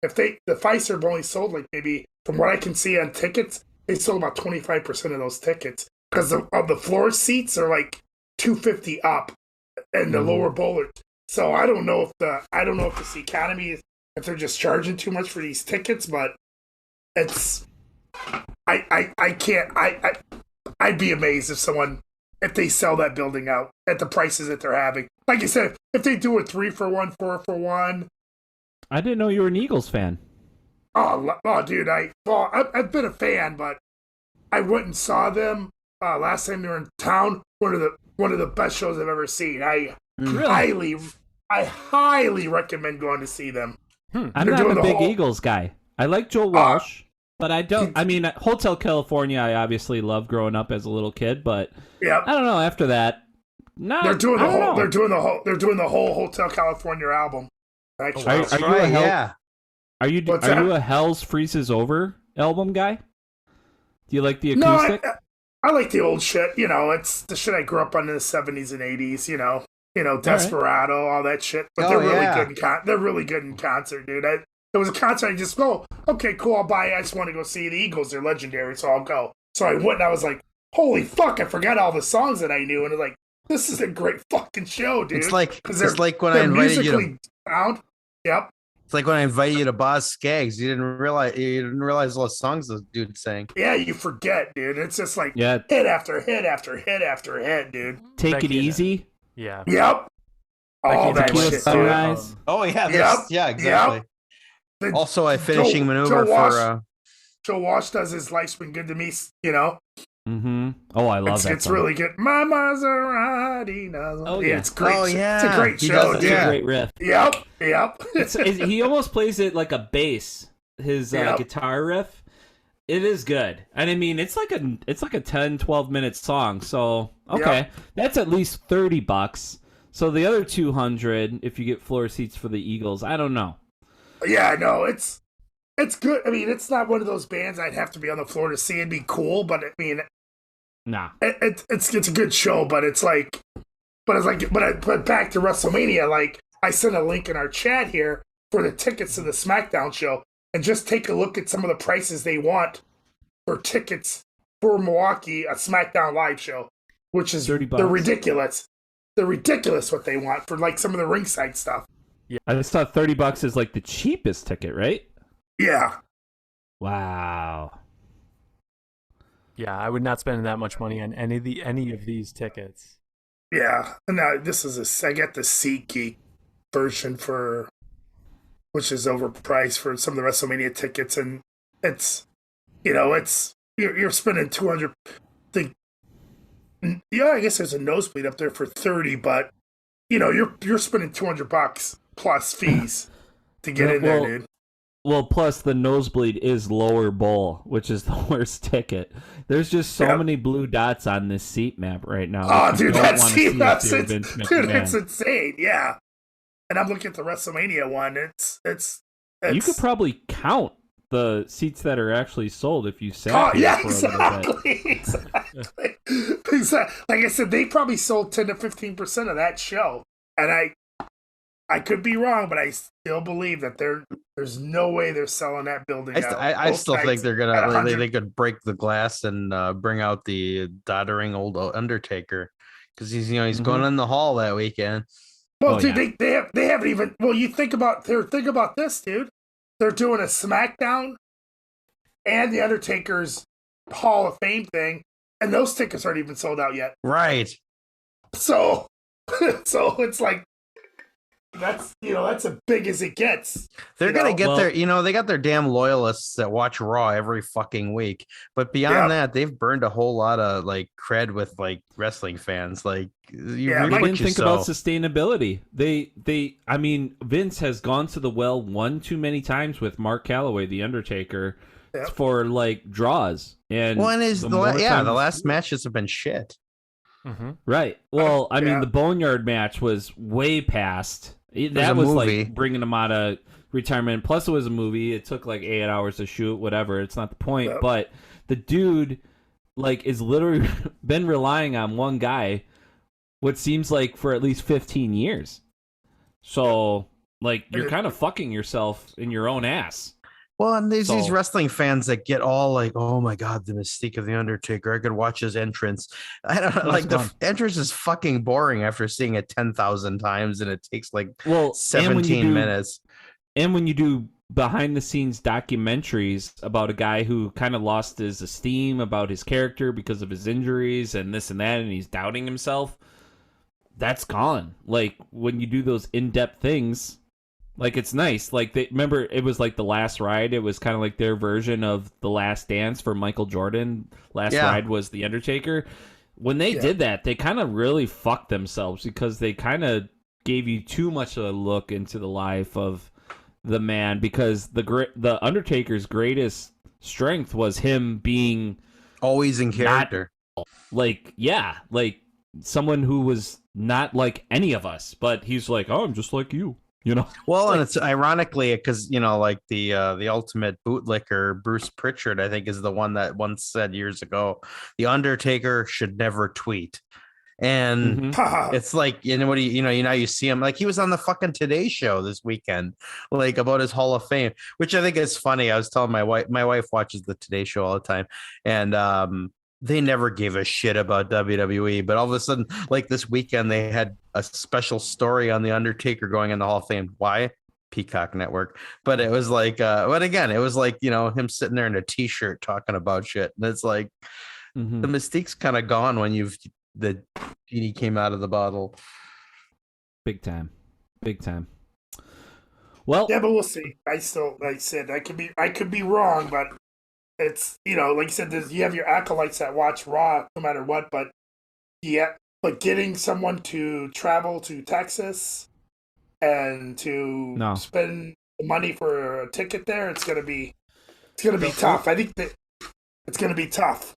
Pfizer have only sold, like, maybe from what I can see on tickets, they sold about 25% of those tickets because the floor seats are like $250 up, and the lower bowl are. So I don't know if it's the economy, if they're just charging too much for these tickets, but it's I can't I'd be amazed if they sell that building out at the prices that they're having. Like you said, if they do a 3 for 1, 4 for 1. I didn't know you were an Eagles fan. Oh, dude, I've been a fan, but I went and saw them last time they were in town. One of the best shows I've ever seen. I highly recommend going to see them. I'm not a big Eagles guy. I like Joe Walsh, but I don't. I mean, Hotel California, I obviously loved growing up as a little kid, but I don't know. After that, no, they're doing the whole Hotel California album. Actually. Are you a Hell's Freezes Over album guy? Do you like the acoustic? No, I like the old shit. You know, it's the shit I grew up on in the 70s and 80s. You know, Desperado, all that shit. But they're really good. They're really good in concert, dude. It was a concert. I just go, okay, cool. I'll buy it. I just want to go see the Eagles. They're legendary, so I'll go. So I went and I was like, holy fuck! I forgot all the songs that I knew, and it's like, this is a great fucking show, dude. It's like when I invited you to. Sound. Yep. It's like when I invited you to Boz Skaggs. You didn't realize all the songs the dude sang. Yeah, you forget, dude. It's just like hit after hit after hit after hit, dude. Take It Easy. Yeah. Yep. All that shit, Sunrise. Oh yeah. Yeah, exactly. Yep. Also, a finishing maneuver for Joe Walsh does His Life's Been Good to Me. You know. Mm-hmm. Oh, I love that. It's really good. My Maserati. Oh yeah, it's great. Oh yeah, it's a great show, dude. It's a great riff. Yep. He almost plays it like a bass. His guitar riff. It is good, and I mean it's like a 10-12 minute song. So that's at least $30. So the other $200 if you get floor seats for the Eagles. I don't know. Yeah, no, it's good. I mean, it's not one of those bands I'd have to be on the floor to see. It'd be cool, but I mean, nah, it's a good show. But back to WrestleMania. Like, I sent a link in our chat here for the tickets to the SmackDown show, and just take a look at some of the prices they want for tickets for Milwaukee, a SmackDown live show, which is $30. They're ridiculous. They're ridiculous what they want for like some of the ringside stuff. Yeah, I just thought $30 is like the cheapest ticket, right? Yeah. Wow. Yeah, I would not spend that much money on any of these tickets. Yeah. Now this is I got the SeatGeek version which is overpriced for some of the WrestleMania tickets, and it's you're spending $200. I guess there's a nosebleed up there for $30, but you're spending $200 plus fees to get in there, dude. Well, plus the nosebleed is lower bowl, which is the worst ticket. There's just so many blue dots on this seat map right now. Oh, dude, that seat map, it's insane. Yeah, and I'm looking at the WrestleMania one. It's you could probably count the seats that are actually sold if you sat here for a little bit. Exactly. Like I said, they probably sold 10 to 15% of that show, and I could be wrong, but I still believe that there's no way they're selling that building out. I still think they're gonna. They could break the glass and bring out the doddering old Undertaker, because he's going in the hall that weekend. Well, dude, they haven't even. Well, you think about this, dude. They're doing a SmackDown and the Undertaker's Hall of Fame thing, and those tickets aren't even sold out yet. Right. So it's like. That's as big as it gets. They're gonna get they got their damn loyalists that watch Raw every fucking week. But beyond that, they've burned a whole lot of like cred with like wrestling fans. Like they didn't think about sustainability. I mean, Vince has gone to the well one too many times with Mark Calloway, the Undertaker, for like draws. And the last matches have been shit. Mm-hmm. Right. Well, I mean, the Boneyard match was way past. That was like bringing him out of retirement. Plus, it was a movie. It took like 8 hours to shoot. Whatever. It's not the point. Yep. But the dude, like, is literally been relying on one guy, what seems like for at least 15 years. So, like, you're kind of fucking yourself in your own ass. Well, and there's these So- wrestling fans that get all like, "Oh my god, the mystique of the Undertaker! I could watch his entrance." I don't know, No, like it's the fun. entrance is fucking boring after seeing it 10,000 times, and it takes like Well, 17 minutes. And when you do behind the scenes documentaries about a guy who kind of lost his esteem about his character because of his injuries and this and that, and he's doubting himself, that's gone. Like when you do those in-depth things, like it's nice. Like they remember it was like The Last Ride. It was kind of like their version of The Last Dance for Michael Jordan. Last Ride was The Undertaker. When they did that, they kind of really fucked themselves because they kind of gave you too much of a look into the life of the man, because the Undertaker's greatest strength was him being Always in character. like someone who was not like any of us, but he's like, oh, I'm just like you, you know. Well, and it's ironically because like the ultimate bootlicker Bruce Pritchard, I think, is the one that once said years ago, the Undertaker should never tweet. And it's like, what do you see him, like he was on the fucking Today Show this weekend, like about his Hall of Fame, which I think is funny. I was telling my wife watches the Today Show all the time, and they never gave a shit about WWE, but all of a sudden, like this weekend, they had a special story on the Undertaker going in the Hall of Fame. Why? Peacock Network. But it was like, but again, it was like, him sitting there in a t-shirt talking about shit, and it's like the mystique's kind of gone when the genie came out of the bottle. Big time. Well, yeah, but we'll see. I still, like I said, I could be wrong, but it's, like you said, you have your acolytes that watch Raw no matter what, but but getting someone to travel to Texas and to spend money for a ticket there, it's gonna be tough. I think that it's gonna be tough.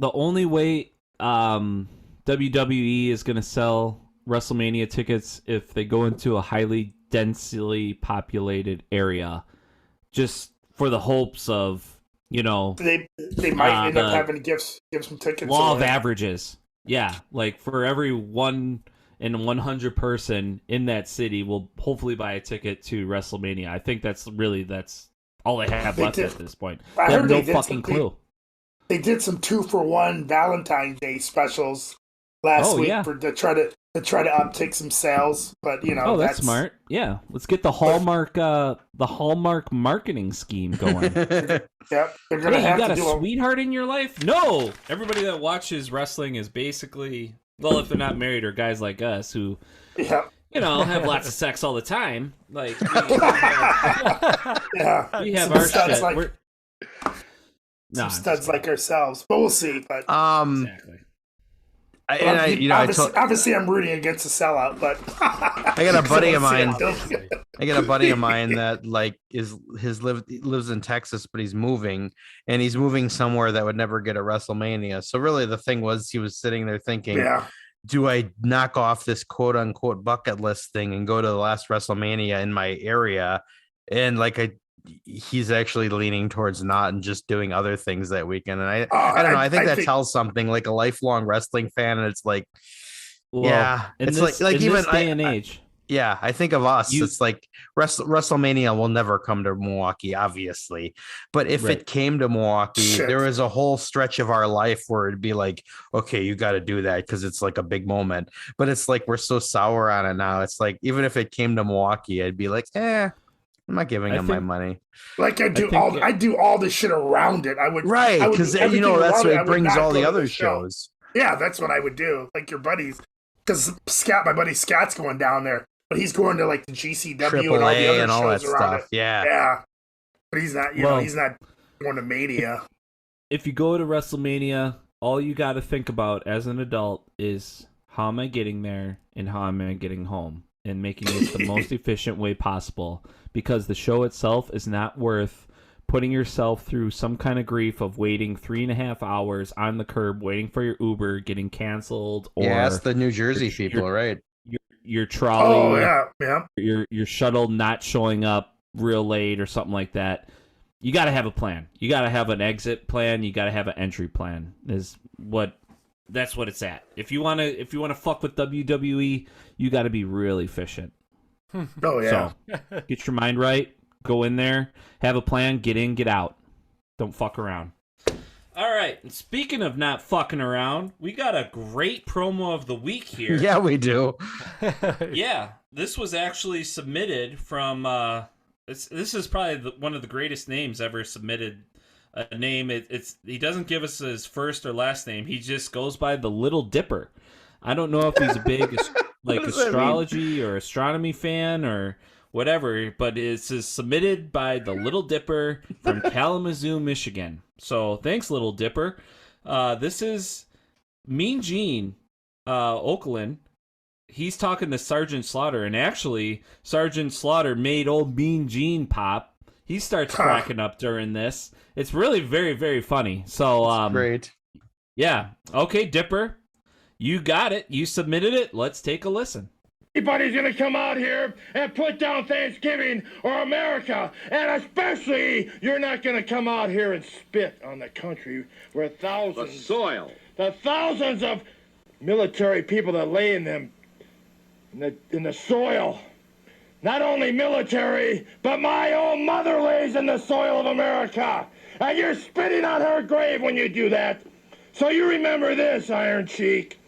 The only way WWE is going to sell WrestleMania tickets if they go into a highly densely populated area, just for the hopes of, they might end up having to give some tickets. Law of averages. Yeah, like for every 1 in 100 person in that city will hopefully buy a ticket to WrestleMania. I think that's all they have left at this point. They have no fucking clue. They did some 2-for-1 Valentine's Day specials last week to try to uptick some sales, but oh, that's smart. Yeah, let's get the Hallmark marketing scheme going. Yep, they're gonna have you got to a do sweetheart in your life? No, everybody that watches wrestling is basically, well, if they're not married or guys like us who, have lots of sex all the time. Like we have our shit. Like, studs like ourselves, but we'll see. But exactly. Obviously, I'm rooting against the sellout, but I got a buddy of mine. I got a buddy of mine that lives in Texas, but he's moving somewhere that would never get a WrestleMania. So really, the thing was, he was sitting there thinking, do I knock off this quote unquote bucket list thing and go to the last WrestleMania in my area? And he's actually leaning towards not and just doing other things that weekend. And I don't know. I think that tells something, like a lifelong wrestling fan. And it's like, it's like even this day and age. I think of us. It's like WrestleMania will never come to Milwaukee, obviously. But if it came to Milwaukee, there was a whole stretch of our life where it'd be like, okay, you got to do that because it's like a big moment. But it's like we're so sour on it now. It's like even if it came to Milwaukee, I'd be like, I'm not giving him my money. Like I do all the shit around it. I would because that's what it brings all the other shows. Yeah, that's what I would do. Like your buddies, because my buddy Scott's going down there, but he's going to like the GCW and all the other shows around stuff. It. Yeah, but he's not. He's not going to Mania. If you go to WrestleMania, all you got to think about as an adult is how am I getting there and how am I getting home, and making it the most efficient way possible. Because the show itself is not worth putting yourself through some kind of grief of waiting 3.5 hours on the curb, waiting for your Uber, getting canceled, or that's the New Jersey people, right? Your trolley, yeah. Your shuttle not showing up real late or something like that. You got to have a plan. You got to have an exit plan. You got to have an entry plan. That's what it's at. If you want to fuck with WWE, you got to be really efficient. Oh yeah. So, get your mind right, Go in there, have a plan, get in, get out. Don't fuck around. All right. And speaking of not fucking around, we got a great promo of the week here. Yeah, we do. Yeah, this was actually submitted from. This is probably one of the greatest names ever submitted. A name. He doesn't give us his first or last name. He just goes by the Little Dipper. I don't know if he's a big astrology or astronomy fan or whatever, but it's submitted by the Little Dipper from Kalamazoo, Michigan. So thanks, Little Dipper. This is Mean Gene Oakland. He's talking to Sergeant Slaughter, and actually, Sergeant Slaughter made old Mean Gene pop. He starts cracking up during this. It's really very, very funny. So, Great. Yeah. Okay, Dipper. You got it. You submitted it. Let's take a listen. Anybody's gonna come out here and put down Thanksgiving or America, and especially you're not gonna come out here and spit on the country where thousands, the thousands of military people that lay in the soil. Not only military, but my own mother lays in the soil of America. And you're spitting on her grave when you do that. So you remember this, Iron Cheek.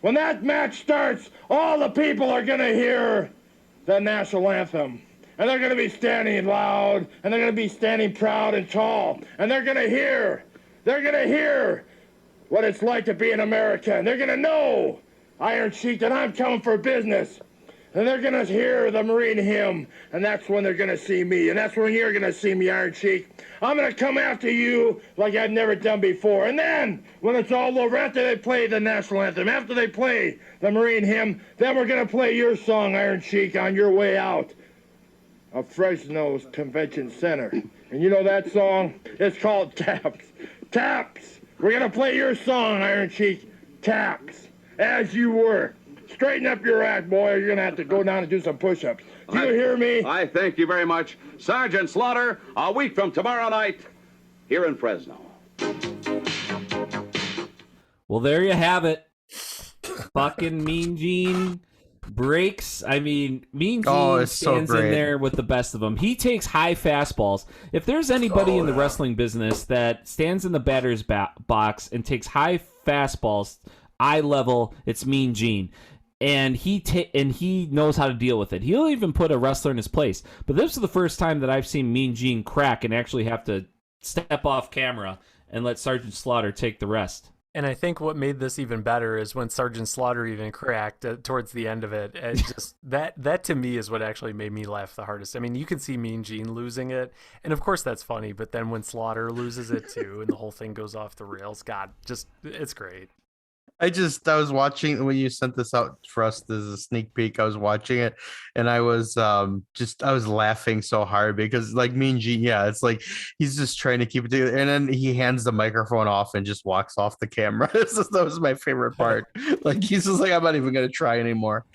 When that match starts, all the people are going to hear the national anthem. And they're going to be standing loud, and they're going to be standing proud and tall. And they're going to hear what it's like to be an American. They're going to know, Iron Cheek, that I'm coming for business. And they're going to hear the Marine hymn, and that's when they're going to see me. And that's when you're going to see me, Iron Cheek. I'm going to come after you like I've never done before. And then, when it's all over, after they play the national anthem, after they play the Marine hymn, then we're going to play your song, Iron Cheek, on your way out of Fresno's Convention Center. And you know that song? It's called Taps. Taps. We're going to play your song, Iron Cheek. Taps. As you were. Straighten up your act, boy, or you're going to have to go down and do some push-ups. Do you hear me? I thank you very much. Sergeant Slaughter, a week from tomorrow night, here in Fresno. Well, there you have it. Fucking Mean Gene breaks. I mean, Mean Gene stands in there with the best of them. He takes high fastballs. If there's anybody in the wrestling business that stands in the batter's box and takes high fastballs, eye level, it's Mean Gene. And he knows how to deal with it. He'll even put a wrestler in his place. But this is the first time that I've seen Mean Gene crack and actually have to step off camera and let Sergeant Slaughter take the rest. And I think what made this even better is when Sergeant Slaughter even cracked towards the end of it. And just that to me is what actually made me laugh the hardest. I mean, you can see Mean Gene losing it, and of course that's funny. But then when Slaughter loses it too, and the whole thing goes off the rails, God, just it's great. I was watching when you sent this out for us as a sneak peek. I was watching it, and I was laughing so hard because like Mean Gene, it's like he's just trying to keep it together, and then he hands the microphone off and just walks off the camera. That was my favorite part. Like he's just like, I'm not even gonna try anymore.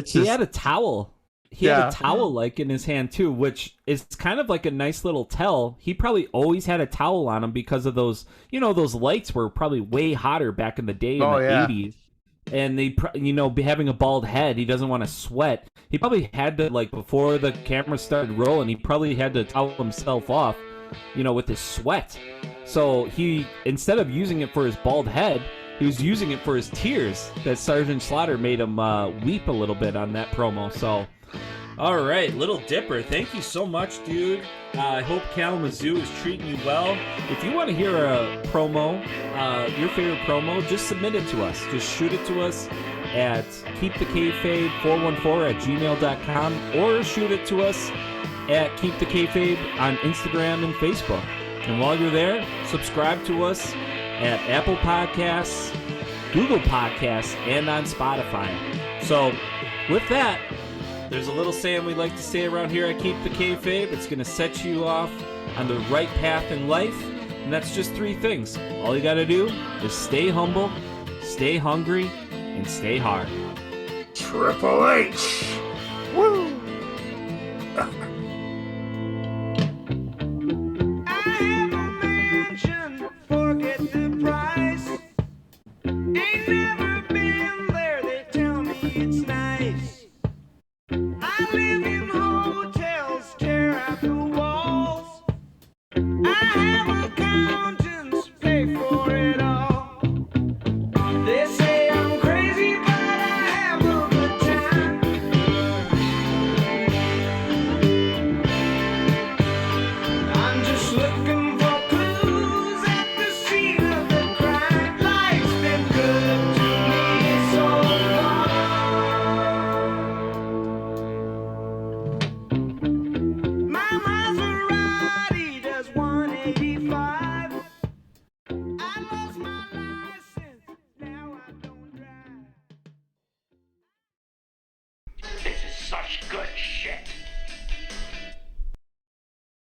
He had a towel. He had a towel like in his hand too, which is kind of like a nice little tell. He probably always had a towel on him because of those, those lights were probably way hotter back in the day in the 80s. And they, having a bald head, he doesn't want to sweat. He probably had to, like, before the camera started rolling, he probably had to towel himself off, with his sweat. So he, instead of using it for his bald head, he was using it for his tears. That Sergeant Slaughter made him weep a little bit on that promo. So, all right, Little Dipper, thank you so much, dude. I hope Kalamazoo is treating you well. If you want to hear a promo, your favorite promo, just submit it to us. Just shoot it to us at keepthekayfabe414@gmail.com or shoot it to us at Keep the Kayfabe on Instagram and Facebook. And while you're there, subscribe to us at Apple Podcasts, Google Podcasts, and on Spotify. So, with that, there's a little saying we like to say around here at Keep the Kayfabe. It's going to set you off on the right path in life, and that's just 3 things. All you got to do is stay humble, stay hungry, and stay hard. Triple H. Woo! I live in hotels, tear up have accountants pay for it all. They say I'm crazy, but I have a good time. I'm just looking for clues at the scene of the crime. Life's been good to me so far. My Maserati does 185. I lost my license, now I don't drive. This is such good shit.